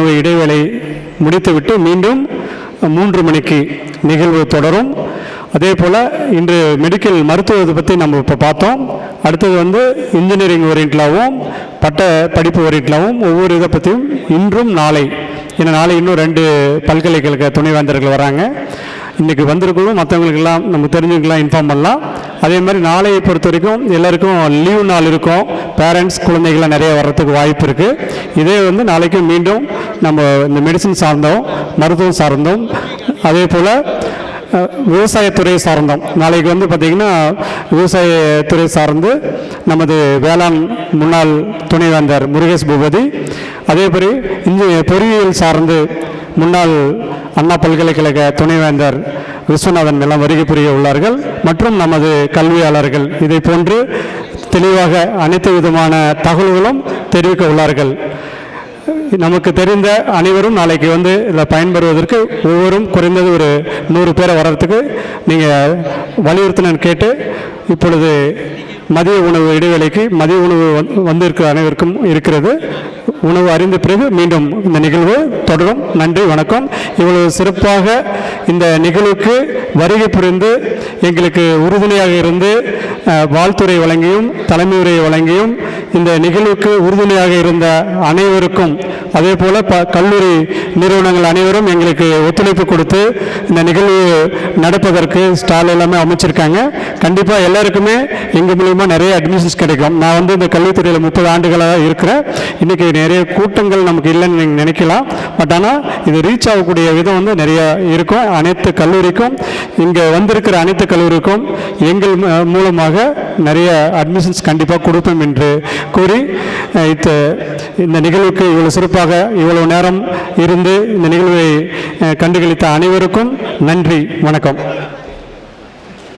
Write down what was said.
உணவு இடைவேளை முடித்துவிட்டு மீண்டும் 3 மணிக்கு நிகழ்வு தொடரும். அதே போல் இன்று மெடிக்கல் மருத்துவத்தை பற்றி நம்ம இப்போ பார்த்தோம். அடுத்தது வந்து இன்ஜினியரிங் ஓரியன்ட்லாகவும் பட்ட படிப்பு ஓரியன்ட்லாகவும் ஒவ்வொரு இதை பற்றியும் இன்றும் நாளை, ஏன்னா நாளை இன்னும் 2 பல்கலைக்கழக துணைவேந்தர்கள் வராங்க. இன்றைக்கி வந்திருக்கணும், மற்றவங்களுக்கெல்லாம் நம்ம தெரிஞ்சவங்களாம் இன்ஃபார்ம் பண்ணலாம். அதே மாதிரி நாளையை பொறுத்த வரைக்கும் எல்லாருக்கும் லீவ் நாள் இருக்கும். பேரண்ட்ஸ் குழந்தைகள்லாம் நிறைய வர்றதுக்கு வாய்ப்பு இருக்குது. இதே வந்து நாளைக்கு மீண்டும் நம்ம இந்த மெடிசின் சார்ந்தோம், மருத்துவம் சார்ந்தோம், அதே போல் விவசாயத்துறை சார்ந்தோம். நாளைக்கு வந்து பார்த்திங்கன்னா விவசாயத்துறை சார்ந்து நமது வேளாண் முன்னாள் துணைவேந்தர் முருகேஷ் பூபதி, அதேபடி பொறியியல் சார்ந்து முன்னாள் அண்ணா பல்கலைக்கழக துணைவேந்தர் விஸ்வநாதன் எல்லாம் வருகை புரிய உள்ளார்கள். மற்றும் நமது கல்வியாளர்கள் இதை போன்று தெளிவாக அனைத்து விதமான தகவல்களும் தெரிவிக்க உள்ளார்கள். நமக்கு தெரிந்த அனைவரும் நாளைக்கு வந்து இதில் பயன்பெறுவதற்கு ஒவ்வொரும் குறைந்தது ஒரு 100 பேரை வர்றதுக்கு நீங்கள் வலியுறுத்தினு கேட்டு இப்பொழுது மதிய உணவு இடைவேளைக்கு மதிய உணவு வந்திருக்கிற அனைவருக்கும் இருக்கிறது. உணவு அறிந்த பிறகு மீண்டும் இந்த நிகழ்வு தொடரும். நன்றி, வணக்கம். இவ்வளவு சிறப்பாக இந்த நிகழ்வுக்கு வருகை புரிந்து எங்களுக்கு உறுதுணையாக இருந்து வாழ்த்துறை வழங்கியும் தலைமை உரை வழங்கியும் இந்த நிகழ்வுக்கு உறுதுணையாக இருந்த அனைவருக்கும், அதே போல் கல்லூரி நிறுவனங்கள் அனைவரும் எங்களுக்கு ஒத்துழைப்பு கொடுத்து இந்த நிகழ்வு நடப்பதற்கு ஸ்டால் எல்லாமே அமைச்சிருக்காங்க. கண்டிப்பாக எல்லாருக்குமே எங்கள் மூலிமா நிறைய அட்மிஷன்ஸ் கிடைக்கும். நான் வந்து இந்த கல்வித்துறையில் 30 ஆண்டுகளாக இருக்கிறேன். இன்றைக்கி நிறைய கூட்டங்கள் நமக்கு இல்லைன்னு நீங்கள் நினைக்கலாம். பட் ஆனால் இது ரீச் ஆகக்கூடிய விதம் வந்து நிறைய இருக்கும். அனைத்து கல்லூரிக்கும், இங்கே வந்திருக்கிற அனைத்து கல்லூரிக்கும் எங்கள் மூலமாக நிறைய அட்மிஷன்ஸ் கண்டிப்பாக கொடுப்போம் என்று கூறி இந்த நிகழ்வுக்கு இவ்வளவு சிறப்பாக இவ்வளவு நேரம் இருந்து இந்த நிகழ்வை கண்டுகளித்த அனைவருக்கும் நன்றி, வணக்கம்.